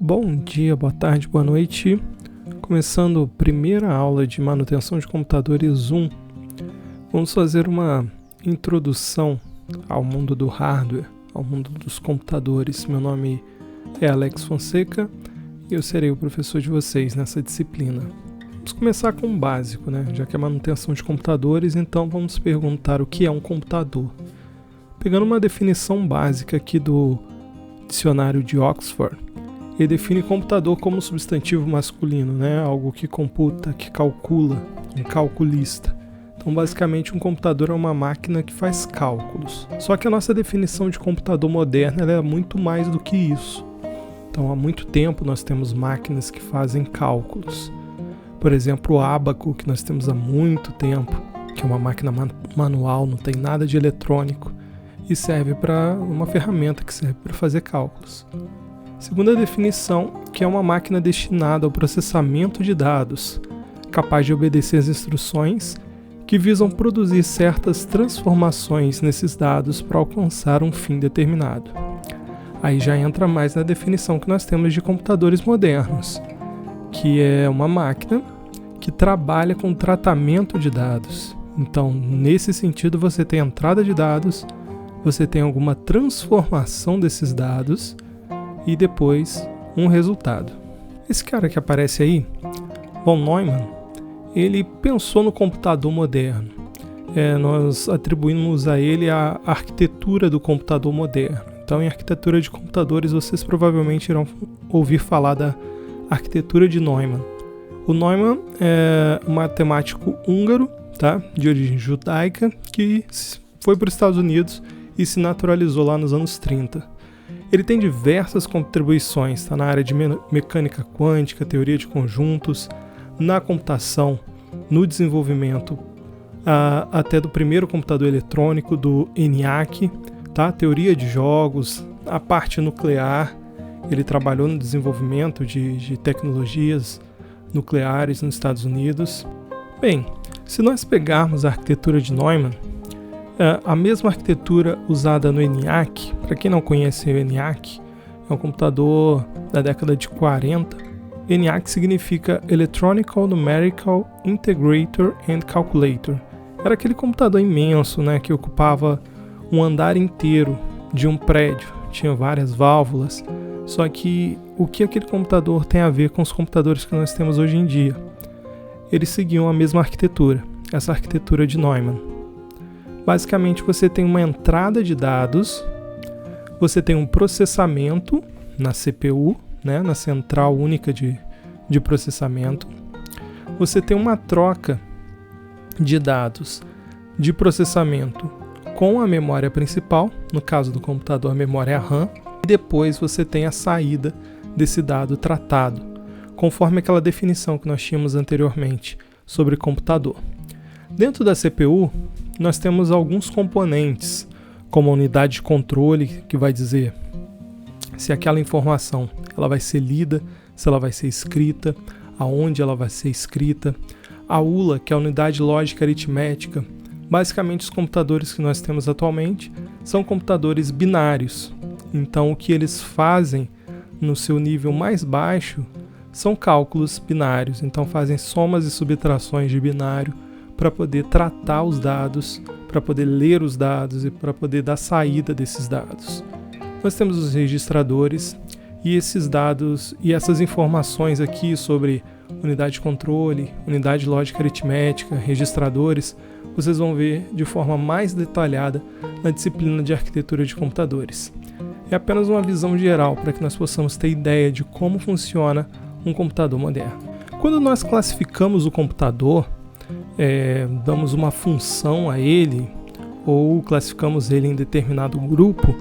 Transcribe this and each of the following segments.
Bom dia, boa tarde, boa noite. Começando a primeira aula de manutenção de computadores 1. Vamos fazer uma introdução ao mundo do hardware, ao mundo dos computadores. Meu nome é Alex Fonseca e eu serei o professor de vocês nessa disciplina. Vamos começar com o básico, né? Já que é manutenção de computadores, então vamos perguntar o que é um computador. Pegando uma definição básica aqui do dicionário de Oxford, ele define computador como substantivo masculino, né? Algo que computa, que calcula, um calculista. Então, basicamente, um computador é uma máquina que faz cálculos. Só que a nossa definição de computador moderno ela é muito mais do que isso. Então, há muito tempo nós temos máquinas que fazem cálculos. Por exemplo, o ábaco, que nós temos há muito tempo, que é uma máquina manual, não tem nada de eletrônico, e serve para uma ferramenta que serve para fazer cálculos. Segunda definição, que é uma máquina destinada ao processamento de dados, capaz de obedecer às instruções que visam produzir certas transformações nesses dados para alcançar um fim determinado. Aí já entra mais na definição que nós temos de computadores modernos, que é uma máquina que trabalha com tratamento de dados. Então, nesse sentido, você tem entrada de dados, você tem alguma transformação desses dados e depois um resultado. Esse cara que aparece aí, von Neumann, ele pensou no computador moderno. Nós atribuímos a ele a arquitetura do computador moderno. Então, em arquitetura de computadores, vocês provavelmente irão ouvir falar da arquitetura de Neumann. O Neumann é um matemático húngaro, tá? De origem judaica, que foi para os Estados Unidos e se naturalizou lá nos anos 30. Ele tem diversas contribuições, tá? Na área de mecânica quântica, teoria de conjuntos, na computação, no desenvolvimento até do primeiro computador eletrônico, do ENIAC, tá? Teoria de jogos, a parte nuclear. Ele trabalhou no desenvolvimento de tecnologias nucleares nos Estados Unidos. Bem, se nós pegarmos a arquitetura de Neumann, a mesma arquitetura usada no ENIAC, para quem não conhece o ENIAC, é um computador da década de 40. ENIAC significa Electronical Numerical Integrator and Calculator. Era aquele computador imenso, né, que ocupava um andar inteiro de um prédio, tinha várias válvulas. Só que o que aquele computador tem a ver com os computadores que nós temos hoje em dia? Eles seguiam a mesma arquitetura, essa arquitetura de Neumann. Basicamente, você tem uma entrada de dados, você tem um processamento na CPU, né, na central única de processamento. Você tem uma troca de dados de processamento com a memória principal, no caso do computador, a memória RAM, e depois você tem a saída desse dado tratado, conforme aquela definição que nós tínhamos anteriormente sobre computador. Dentro da CPU, nós temos alguns componentes, como a unidade de controle, que vai dizer se aquela informação ela vai ser lida, se ela vai ser escrita, aonde ela vai ser escrita. A ULA, que é a unidade lógica aritmética. Basicamente, os computadores que nós temos atualmente são computadores binários. Então, o que eles fazem no seu nível mais baixo são cálculos binários. Então, fazem somas e subtrações de binário para poder tratar os dados, para poder ler os dados e para poder dar saída desses dados. Nós temos os registradores e esses dados e essas informações aqui sobre unidade de controle, unidade lógica aritmética, registradores, vocês vão ver de forma mais detalhada na disciplina de arquitetura de computadores. É apenas uma visão geral para que nós possamos ter ideia de como funciona um computador moderno. Quando nós classificamos o computador, damos uma função a ele ou classificamos ele em determinado grupo,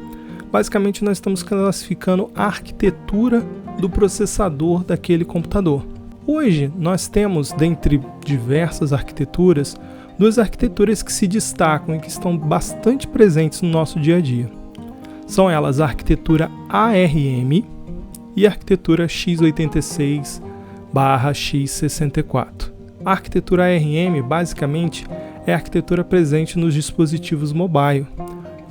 basicamente nós estamos classificando a arquitetura do processador daquele computador. Hoje nós temos, dentre diversas arquiteturas, duas arquiteturas que se destacam e que estão bastante presentes no nosso dia a dia. São elas a arquitetura ARM e a arquitetura x86/x64. A arquitetura ARM, basicamente, é a arquitetura presente nos dispositivos mobile.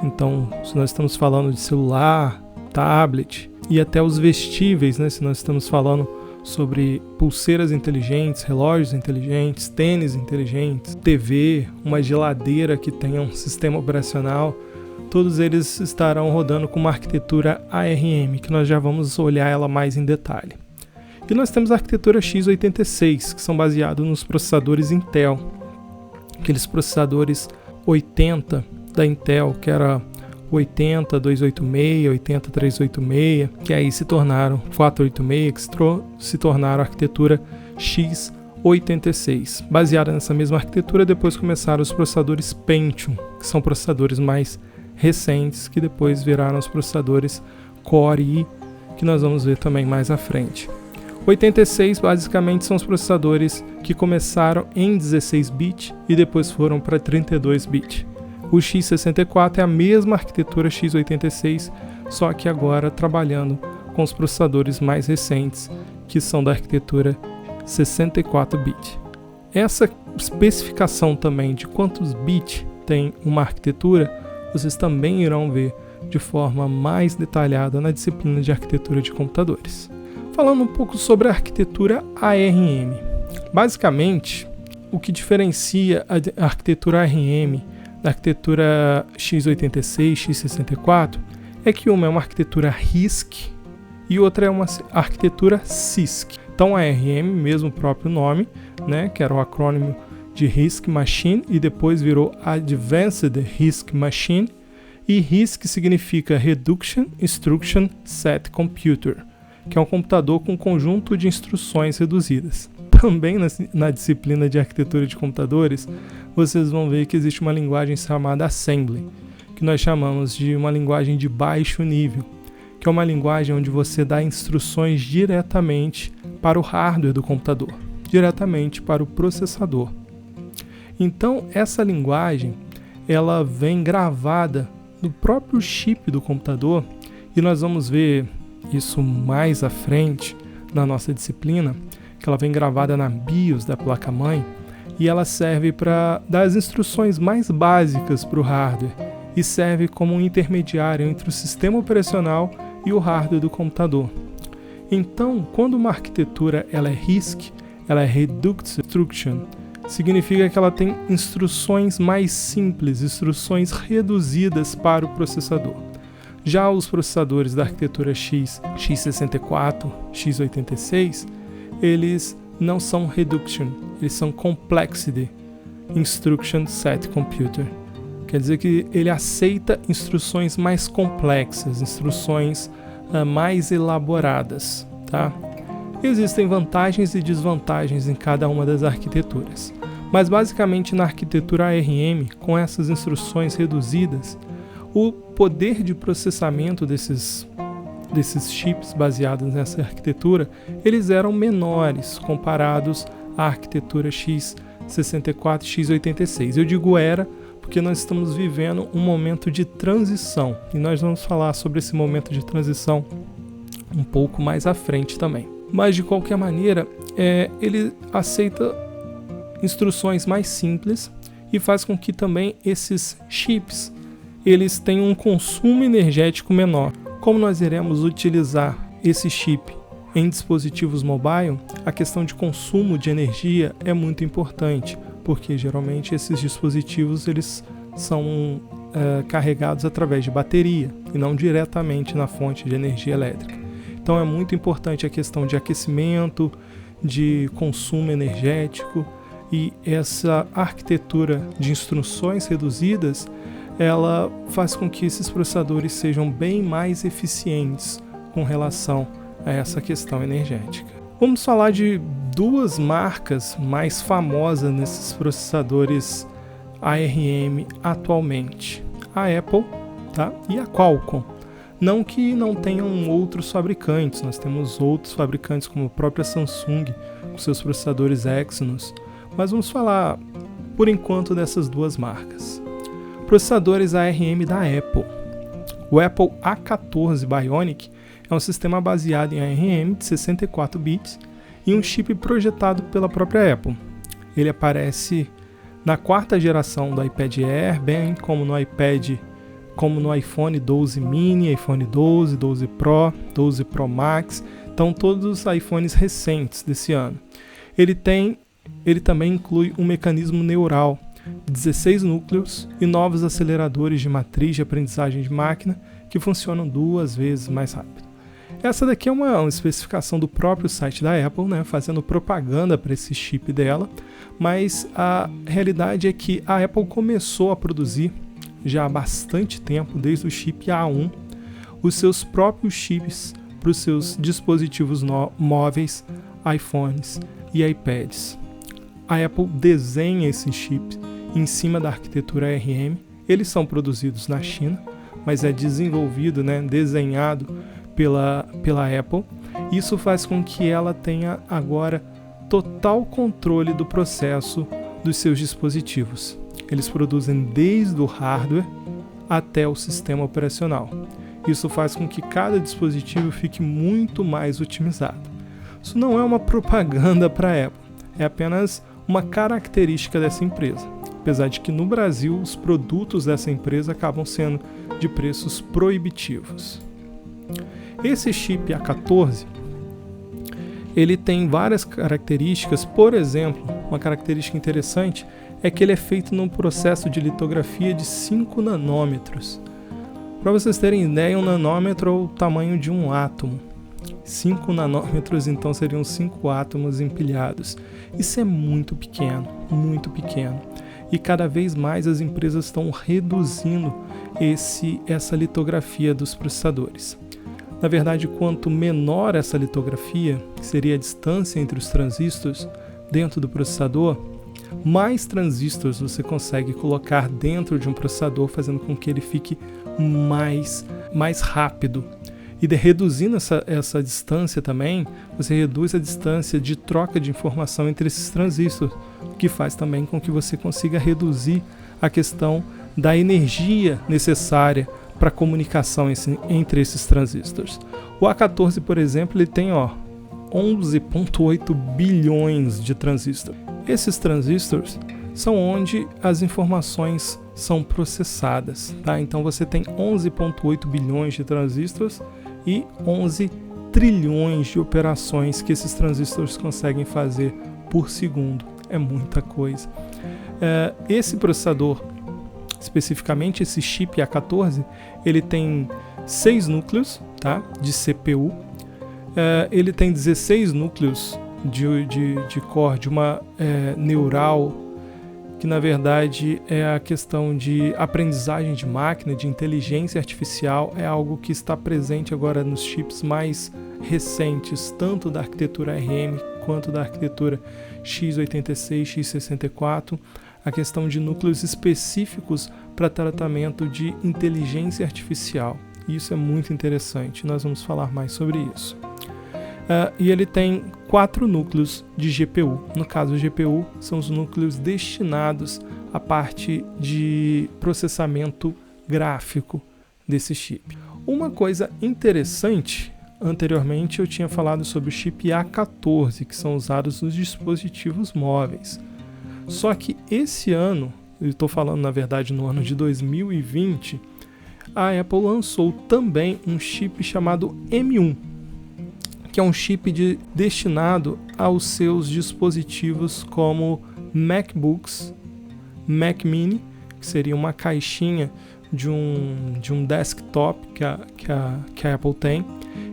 Então, se nós estamos falando de celular, tablet, e até os vestíveis, né? Se nós estamos falando sobre pulseiras inteligentes, relógios inteligentes, tênis inteligentes, TV, uma geladeira que tenha um sistema operacional, todos eles estarão rodando com uma arquitetura ARM, que nós já vamos olhar ela mais em detalhe. E nós temos a arquitetura x86, que são baseados nos processadores Intel, aqueles processadores 80 da Intel, que era 80.286, 80.386, que aí se tornaram 486, que se tornaram a arquitetura x86. Baseada nessa mesma arquitetura, depois começaram os processadores Pentium, que são processadores mais recentes, que depois viraram os processadores Core i, que nós vamos ver também mais à frente. 86 basicamente são os processadores que começaram em 16-bit e depois foram para 32-bit. O x64 é a mesma arquitetura x86, só que agora trabalhando com os processadores mais recentes, que são da arquitetura 64-bit. Essa especificação também de quantos bits tem uma arquitetura, vocês também irão ver de forma mais detalhada na disciplina de arquitetura de computadores. Falando um pouco sobre a arquitetura ARM. Basicamente, o que diferencia a arquitetura ARM da arquitetura x86, x64, é que uma é uma arquitetura RISC e outra é uma arquitetura CISC. Então a ARM, mesmo o próprio nome, né, que era o acrônimo de RISC Machine e depois virou Advanced RISC Machine, e RISC significa Reduction Instruction Set Computer, que é um computador com um conjunto de instruções reduzidas. Também na disciplina de arquitetura de computadores, vocês vão ver que existe uma linguagem chamada Assembly, que nós chamamos de uma linguagem de baixo nível, que é uma linguagem onde você dá instruções diretamente para o hardware do computador, diretamente para o processador. Então, essa linguagem, ela vem gravada no próprio chip do computador, e nós vamos ver isso mais à frente na nossa disciplina, que ela vem gravada na BIOS da placa-mãe, e ela serve para dar as instruções mais básicas para o hardware e serve como um intermediário entre o sistema operacional e o hardware do computador. Então, quando uma arquitetura ela é RISC, ela é Reduced Instruction, significa que ela tem instruções mais simples, instruções reduzidas para o processador. Já os processadores da arquitetura x64, x86, eles não são Reduction, eles são Complexity Instruction Set Computer. Quer dizer que ele aceita instruções mais complexas, instruções mais elaboradas, tá? Existem vantagens e desvantagens em cada uma das arquiteturas, mas basicamente na arquitetura ARM, com essas instruções reduzidas, o poder de processamento desses chips baseados nessa arquitetura, eles eram menores comparados à arquitetura x64 e x86. Eu digo era porque nós estamos vivendo um momento de transição, e nós vamos falar sobre esse momento de transição um pouco mais à frente também. Mas de qualquer maneira, ele aceita instruções mais simples e faz com que também esses chips eles tenham um consumo energético menor. Como nós iremos utilizar esse chip em dispositivos mobile, a questão de consumo de energia é muito importante, porque geralmente esses dispositivos eles são carregados através de bateria e não diretamente na fonte de energia elétrica. Então é muito importante a questão de aquecimento, de consumo energético, e essa arquitetura de instruções reduzidas, ela faz com que esses processadores sejam bem mais eficientes com relação a essa questão energética. Vamos falar de duas marcas mais famosas nesses processadores ARM atualmente: a Apple, tá? E a Qualcomm. Não que não tenham outros fabricantes, nós temos outros fabricantes como a própria Samsung com seus processadores Exynos, mas vamos falar por enquanto dessas duas marcas. Processadores ARM da Apple. O Apple A14 Bionic é um sistema baseado em ARM de 64 bits e um chip projetado pela própria Apple. Ele aparece na quarta geração do iPad Air, bem como no iPad como no iPhone 12 mini, iPhone 12, 12 Pro, 12 Pro Max. Então todos os iPhones recentes desse ano. Ele também inclui um mecanismo neural, 16 núcleos e novos aceleradores de matriz de aprendizagem de máquina que funcionam 2 vezes mais rápido. Essa daqui é uma especificação do próprio site da Apple, né, fazendo propaganda para esse chip dela, mas a realidade é que a Apple começou a produzir já há bastante tempo, desde o chip A1, os seus próprios chips para os seus dispositivos móveis, iPhones e iPads. A Apple desenha esses chips em cima da arquitetura ARM. Eles são produzidos na China, mas é desenvolvido, né, desenhado pela Apple. Isso faz com que ela tenha agora total controle do processo dos seus dispositivos. Eles produzem desde o hardware até o sistema operacional. Isso faz com que cada dispositivo fique muito mais otimizado. Isso não é uma propaganda para a Apple, é apenas uma característica dessa empresa. Apesar de que no Brasil os produtos dessa empresa acabam sendo de preços proibitivos. Esse chip A14, ele tem várias características. Por exemplo, uma característica interessante é que ele é feito num processo de litografia de 5 nanômetros. Para vocês terem ideia, um nanômetro é o tamanho de um átomo. 5 nanômetros, então, seriam 5 átomos empilhados. Isso é muito pequeno, muito pequeno. E cada vez mais as empresas estão reduzindo essa litografia dos processadores. Na verdade, quanto menor essa litografia, que seria a distância entre os transistores dentro do processador, mais transistores você consegue colocar dentro de um processador, fazendo com que ele fique mais rápido. E reduzindo essa distância também, você reduz a distância de troca de informação entre esses transistores, o que faz também com que você consiga reduzir a questão da energia necessária para a comunicação entre esses transistores. O A14, por exemplo, ele tem 11,8 bilhões de transistores. Esses transistores são onde as informações são processadas, tá? Então você tem 11,8 bilhões de transistores e 11 trilhões de operações que esses transistores conseguem fazer por segundo. É muita coisa. Esse processador, especificamente esse chip A14, ele tem 6 núcleos, tá, de CPU. Ele tem 16 núcleos de core, de uma neural, que na verdade é a questão de aprendizagem de máquina, de inteligência artificial. É algo que está presente agora nos chips mais recentes, tanto da arquitetura ARM quanto da arquitetura x86, x64, a questão de núcleos específicos para tratamento de inteligência artificial. Isso é muito interessante, nós vamos falar mais sobre isso. E ele tem 4 núcleos de GPU. No caso, o GPU são os núcleos destinados à parte de processamento gráfico desse chip. Uma coisa interessante, anteriormente eu tinha falado sobre o chip A14, que são usados nos dispositivos móveis. Só que esse ano, eu estou falando na verdade no ano de 2020, a Apple lançou também um chip chamado M1, que é um chip destinado aos seus dispositivos como MacBooks, Mac Mini, que seria uma caixinha de um desktop que a Apple tem.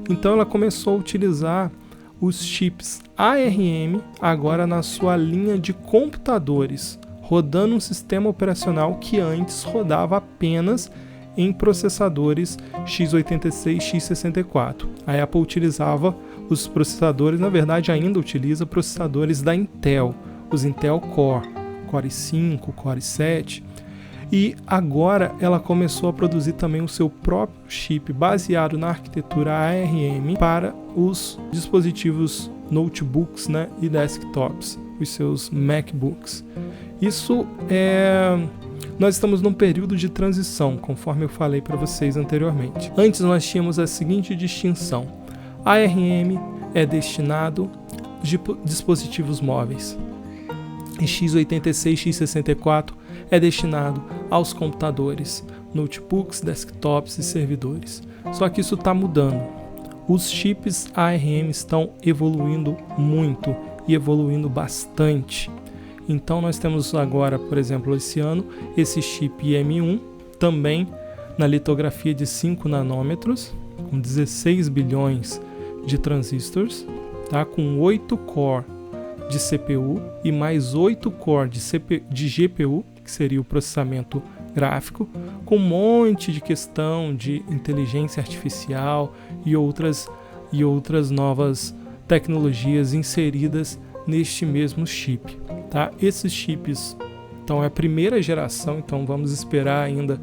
Então ela começou a utilizar os chips ARM agora na sua linha de computadores, rodando um sistema operacional que antes rodava apenas em processadores x86, x64. A Apple utilizava os processadores, na verdade ainda utiliza processadores da Intel, os Intel Core, Core 5, Core 7, e agora ela começou a produzir também o seu próprio chip baseado na arquitetura ARM para os dispositivos notebooks, né, e desktops, os seus MacBooks. Isso nós estamos num período de transição, conforme eu falei para vocês anteriormente. Antes nós tínhamos a seguinte distinção: a ARM é destinado a dispositivos móveis, e x86, x64 é destinado aos computadores, notebooks, desktops e servidores. Só que isso está mudando. Os chips ARM estão evoluindo muito e evoluindo bastante. Então nós temos agora, por exemplo, esse ano, esse chip M1, também na litografia de 5 nanômetros, com 16 bilhões de transistores, tá? Com 8 core de CPU e mais 8 core de GPU, que seria o processamento gráfico, com um monte de questão de inteligência artificial e outras novas tecnologias inseridas neste mesmo chip, tá? Esses chips, então, é a primeira geração, então vamos esperar ainda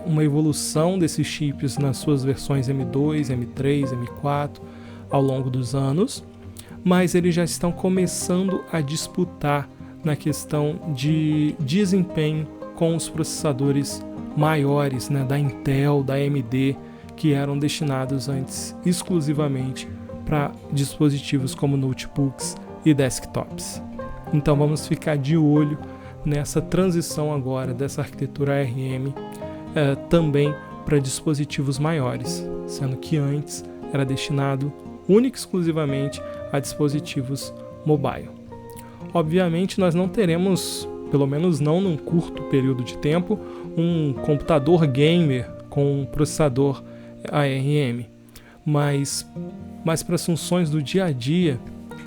uma evolução desses chips nas suas versões M2, M3, M4 ao longo dos anos, mas eles já estão começando a disputar na questão de desempenho com os processadores maiores, né, da Intel, da AMD, que eram destinados antes exclusivamente para dispositivos como notebooks e desktops. Então vamos ficar de olho nessa transição agora dessa arquitetura ARM também para dispositivos maiores, sendo que antes era destinado única e exclusivamente a dispositivos mobile. Obviamente nós não teremos, pelo menos não num curto período de tempo, um computador gamer com um processador ARM, mas para as funções do dia a dia,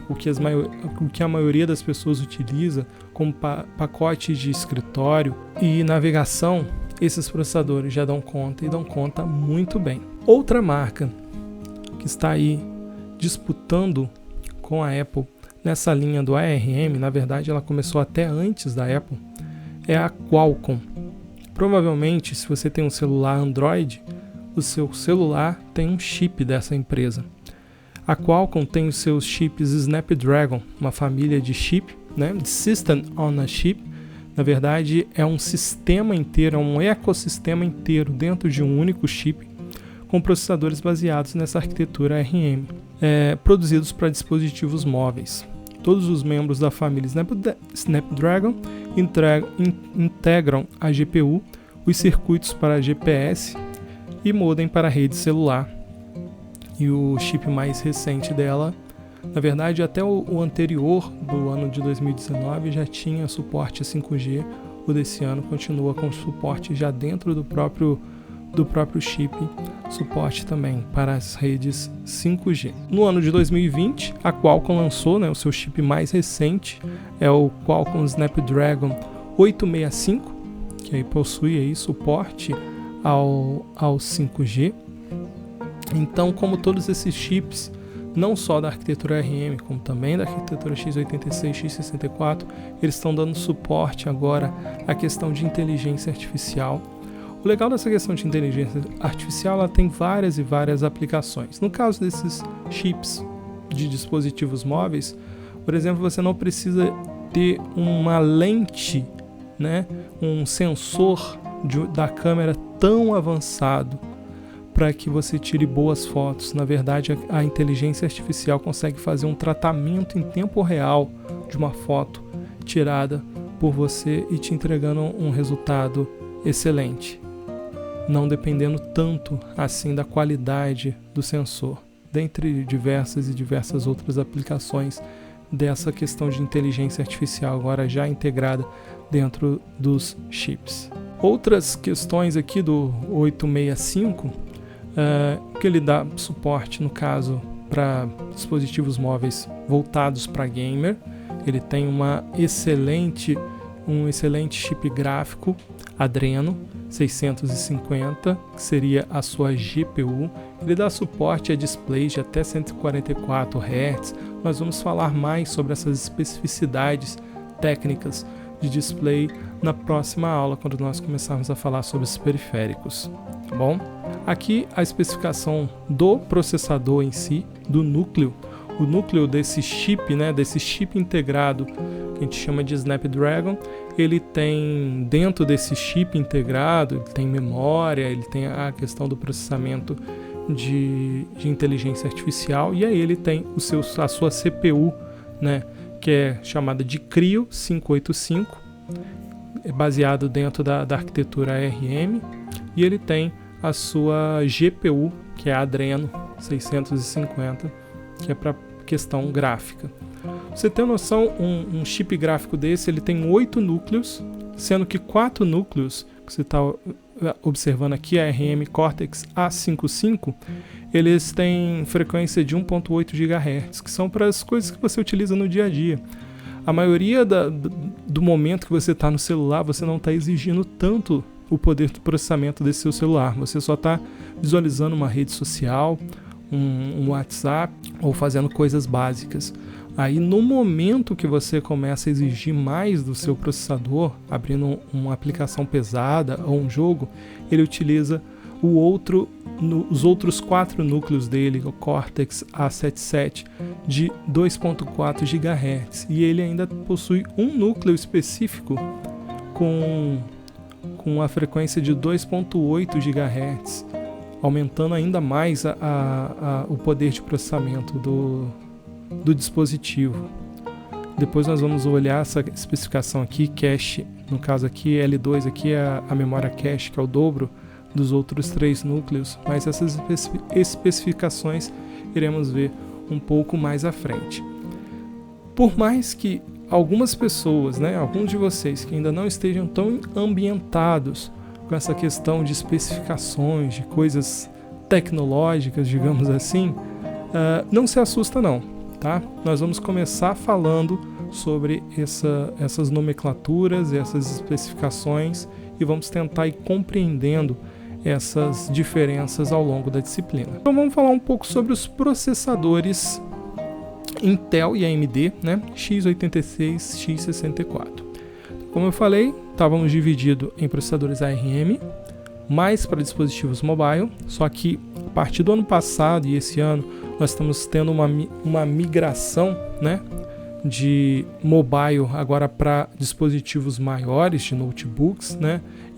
o que a maioria das pessoas utiliza como pacote de escritório e navegação, esses processadores já dão conta e dão conta muito bem. Outra marca que está aí disputando com a Apple nessa linha do ARM, na verdade ela começou até antes da Apple, é a Qualcomm. Provavelmente, se você tem um celular Android, o seu celular tem um chip dessa empresa. A Qualcomm tem os seus chips Snapdragon, uma família de chip, né, de System on a Chip. Na verdade, é um sistema inteiro, é um ecossistema inteiro dentro de um único chip, com processadores baseados nessa arquitetura ARM, produzidos para dispositivos móveis. Todos os membros da família Snapdragon integram a GPU, os circuitos para GPS e modem para a rede celular. E o chip mais recente dela, na verdade até o anterior do ano de 2019 já tinha suporte a 5G, o desse ano continua com suporte já dentro do próprio chip, suporte também para as redes 5G. No ano de 2020, a Qualcomm lançou, né, o seu chip mais recente, é o Qualcomm Snapdragon 865, que aí possui aí suporte ao 5G. Então, como todos esses chips, não só da arquitetura ARM, como também da arquitetura x86, x64, eles estão dando suporte agora à questão de inteligência artificial. O legal dessa questão de inteligência artificial, ela tem várias e várias aplicações. No caso desses chips de dispositivos móveis, por exemplo, você não precisa ter uma lente, né, um sensor da câmera tão avançado para que você tire boas fotos. Na verdade, a inteligência artificial consegue fazer um tratamento em tempo real de uma foto tirada por você e te entregando um resultado excelente, não dependendo tanto assim da qualidade do sensor, dentre diversas outras aplicações dessa questão de inteligência artificial agora já integrada dentro dos chips. Outras questões aqui do 865, que ele dá suporte, no caso, para dispositivos móveis voltados para gamer. Ele tem um excelente chip gráfico Adreno 650, que seria a sua GPU. Ele dá suporte a displays de até 144 Hz. Nós vamos falar mais sobre essas especificidades técnicas de display na próxima aula, quando nós começarmos a falar sobre os periféricos, tá bom? Aqui a especificação do processador em si, do núcleo. O núcleo desse chip, né, desse chip integrado, que a gente chama de Snapdragon, ele tem, dentro desse chip integrado, ele tem memória, ele tem a questão do processamento de inteligência artificial, e aí ele tem a sua CPU, né, que é chamada de Creo 585, é baseado dentro da arquitetura ARM, e ele tem a sua GPU, que é a Adreno 650, que é para questão gráfica. Você tem noção, um chip gráfico desse, ele tem 8 núcleos, sendo que 4 núcleos, que você está observando aqui, a ARM Cortex A55, eles têm frequência de 1.8 GHz, que são para as coisas que você utiliza no dia a dia. A maioria do momento que você está no celular, você não está exigindo tanto o poder do processamento desse seu celular. Você só está visualizando uma rede social, um WhatsApp, ou fazendo coisas básicas. Aí no momento que você começa a exigir mais do seu processador, abrindo uma aplicação pesada ou um jogo, ele utiliza os outros 4 núcleos dele, o Cortex A77, de 2.4 GHz. E ele ainda possui um núcleo específico com a frequência de 2.8 GHz, aumentando ainda mais o poder de processamento do dispositivo. Depois nós vamos olhar essa especificação aqui, cache, no caso aqui L2, aqui é a memória cache, que é o dobro dos outros 3 núcleos, mas essas especificações iremos ver um pouco mais à frente. Por mais que algumas pessoas, alguns de vocês que ainda não estejam tão ambientados com essa questão de especificações, de coisas tecnológicas, digamos assim, não se assusta não, tá? Nós vamos começar falando sobre essas nomenclaturas, essas especificações, e vamos tentar ir compreendendo essas diferenças ao longo da disciplina. Então vamos falar um pouco sobre os processadores Intel e AMD, x86, x64. Como eu falei, estávamos divididos em processadores ARM, mais para dispositivos mobile, só que a partir do ano passado e esse ano nós estamos tendo uma migração, de mobile agora para dispositivos maiores, de notebooks,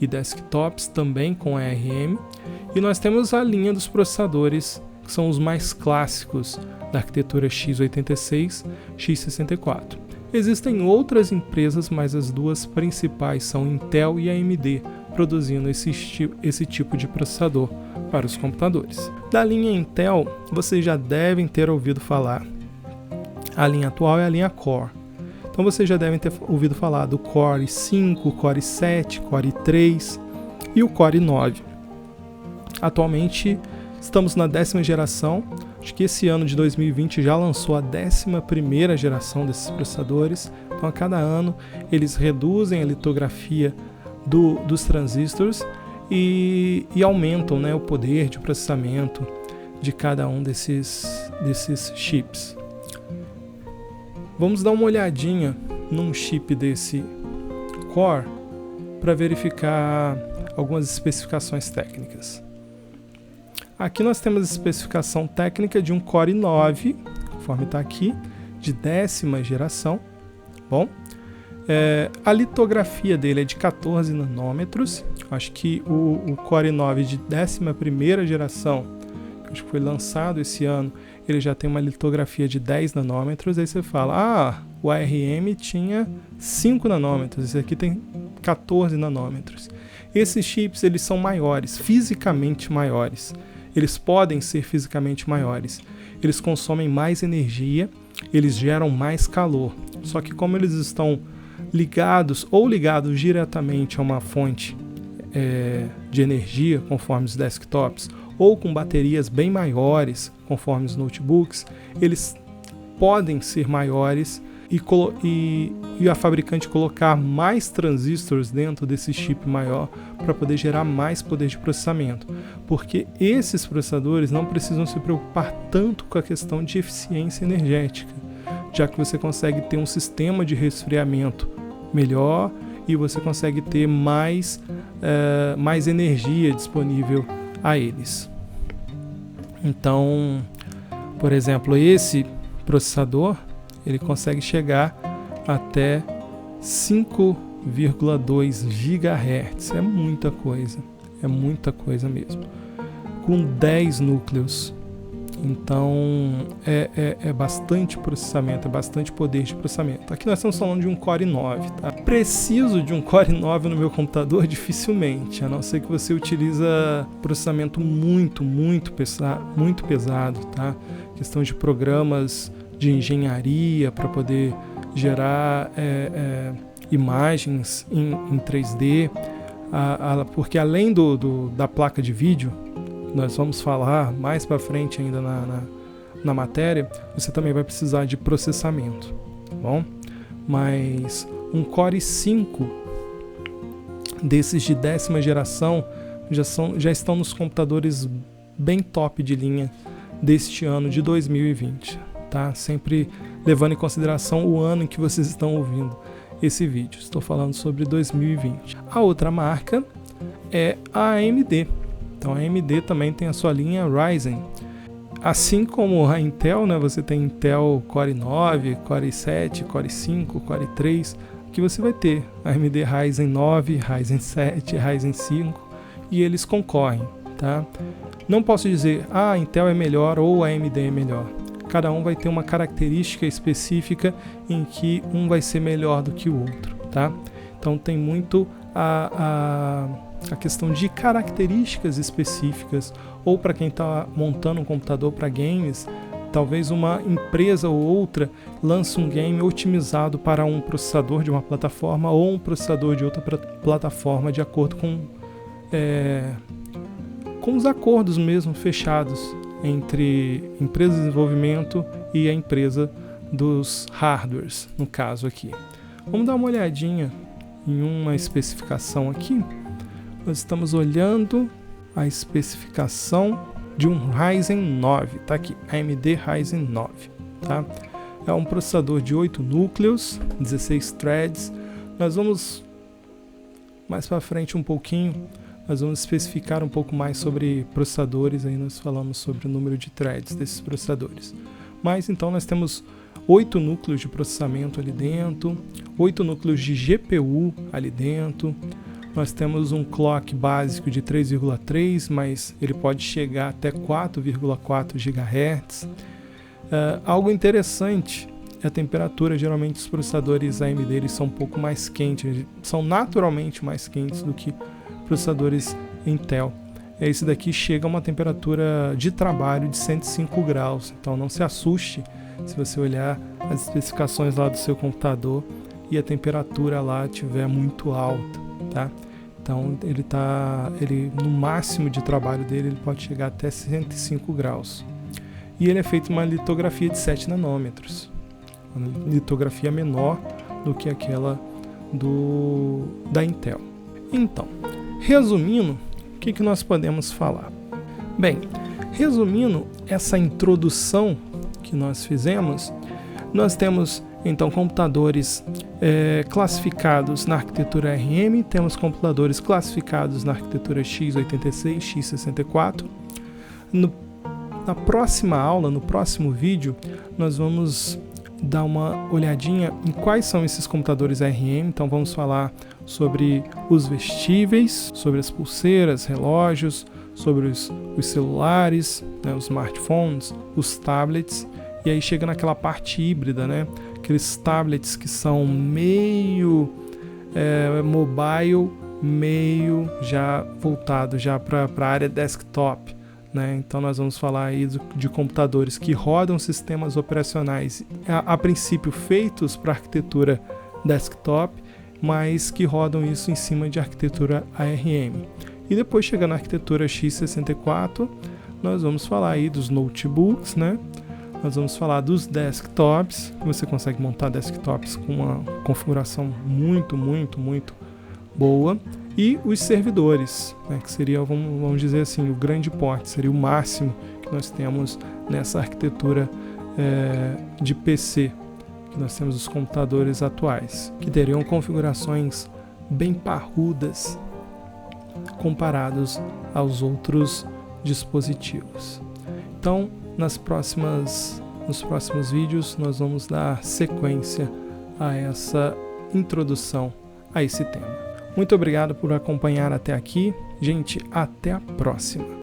e desktops também com ARM. E nós temos a linha dos processadores que são os mais clássicos da arquitetura x86, x64. Existem outras empresas, mas as duas principais são Intel e AMD, produzindo esse tipo de processador para os computadores. Da linha Intel, vocês já devem ter ouvido falar. A linha atual é a linha Core. Então vocês já devem ter ouvido falar do Core 5, Core 7, Core 3 e o Core 9. Atualmente estamos na 10ª geração. Acho que esse ano de 2020 já lançou a 11ª geração desses processadores. Então a cada ano eles reduzem a litografia dos transistores e aumentam, o poder de processamento de cada um desses chips. Vamos dar uma olhadinha num chip desse Core para verificar algumas especificações técnicas. Aqui nós temos a especificação técnica de um Core 9, conforme está aqui, de 10ª geração. Bom, a litografia dele é de 14 nanômetros. Acho que o Core 9 de 11ª geração, acho que foi lançado esse ano, ele já tem uma litografia de 10 nanômetros. Aí você fala, o ARM tinha 5 nanômetros, esse aqui tem 14 nanômetros. Esses chips, eles são maiores, fisicamente maiores. Eles podem ser fisicamente maiores. Eles consomem mais energia, eles geram mais calor. Só que como eles estão ligados diretamente a uma fonte de energia, conforme os desktops, ou com baterias bem maiores, conforme os notebooks, eles podem ser maiores e a fabricante colocar mais transistores dentro desse chip maior para poder gerar mais poder de processamento. Porque esses processadores não precisam se preocupar tanto com a questão de eficiência energética, já que você consegue ter um sistema de resfriamento melhor e você consegue ter mais energia disponível a eles. Então, por exemplo, esse processador ele consegue chegar até 5,2 GHz. É muita coisa mesmo. Com 10 núcleos. Então, é bastante processamento, é bastante poder de processamento. Aqui nós estamos falando de um Core 9, tá? Preciso de um Core i9 no meu computador? Dificilmente, a não ser que você utilize processamento muito pesado, tá? Questão de programas de engenharia para poder gerar imagens em 3D, porque além da placa de vídeo, nós vamos falar mais para frente ainda na matéria, você também vai precisar de processamento, tá bom? Mas um Core i5 desses de 10ª geração já estão nos computadores bem top de linha deste ano de 2020, tá? Sempre levando em consideração o ano em que vocês estão ouvindo esse vídeo. Estou falando sobre 2020. A outra marca é a AMD. Então a AMD também tem a sua linha Ryzen. Assim como a Intel, né, você tem Intel Core i9, Core i7, Core i5, Core i3, que você vai ter AMD Ryzen 9, Ryzen 7, Ryzen 5 e eles concorrem, tá? Não posso dizer, a Intel é melhor ou a AMD é melhor. Cada um vai ter uma característica específica em que um vai ser melhor do que o outro, tá? Então tem muito a questão de características específicas, ou para quem está montando um computador para games, talvez uma empresa ou outra lance um game otimizado para um processador de uma plataforma ou um processador de outra plataforma, de acordo com os acordos mesmo fechados entre empresa de desenvolvimento e a empresa dos hardwares, no caso aqui. Vamos dar uma olhadinha em uma especificação aqui. Nós estamos olhando a especificação de um Ryzen 9, tá aqui, AMD Ryzen 9, tá? É um processador de 8 núcleos, 16 threads. Nós vamos mais para frente um pouquinho, nós vamos especificar um pouco mais sobre processadores, aí nós falamos sobre o número de threads desses processadores. Mas então nós temos 8 núcleos de processamento ali dentro, 8 núcleos de GPU ali dentro. Nós temos um clock básico de 3,3, mas ele pode chegar até 4,4 GHz. Algo interessante é a temperatura. Geralmente os processadores AMD eles são um pouco mais quentes, são naturalmente mais quentes do que processadores Intel. Esse daqui chega a uma temperatura de trabalho de 105 graus, então não se assuste se você olhar as especificações lá do seu computador e a temperatura lá estiver muito alta, tá? Então ele no máximo de trabalho dele ele pode chegar até 105 graus. E ele é feito uma litografia de 7 nanômetros, uma litografia menor do que aquela da Intel. Então, resumindo, o que nós podemos falar? Bem, resumindo essa introdução que nós fizemos, nós temos então computadores classificados na arquitetura ARM, temos computadores classificados na arquitetura x86, x64. Na próxima aula, no próximo vídeo, nós vamos dar uma olhadinha em quais são esses computadores ARM. Então vamos falar sobre os vestíveis, sobre as pulseiras, relógios, sobre os celulares, né, os smartphones, os tablets, e aí chega naquela parte híbrida, né, aqueles tablets que são meio mobile, meio já voltado já para a área desktop, né? Então nós vamos falar aí de computadores que rodam sistemas operacionais a princípio feitos para arquitetura desktop, mas que rodam isso em cima de arquitetura ARM. E depois chega na arquitetura x64, nós vamos falar aí dos notebooks, né? Nós vamos falar dos desktops. Você consegue montar desktops com uma configuração muito boa. E os servidores, né, que seria, vamos dizer assim, o grande porte, seria o máximo que nós temos nessa arquitetura de PC, que nós temos os computadores atuais, que teriam configurações bem parrudas comparados aos outros dispositivos. Então, nos próximos vídeos, nós vamos dar sequência a essa introdução a esse tema. Muito obrigado por acompanhar até aqui. Gente, até a próxima!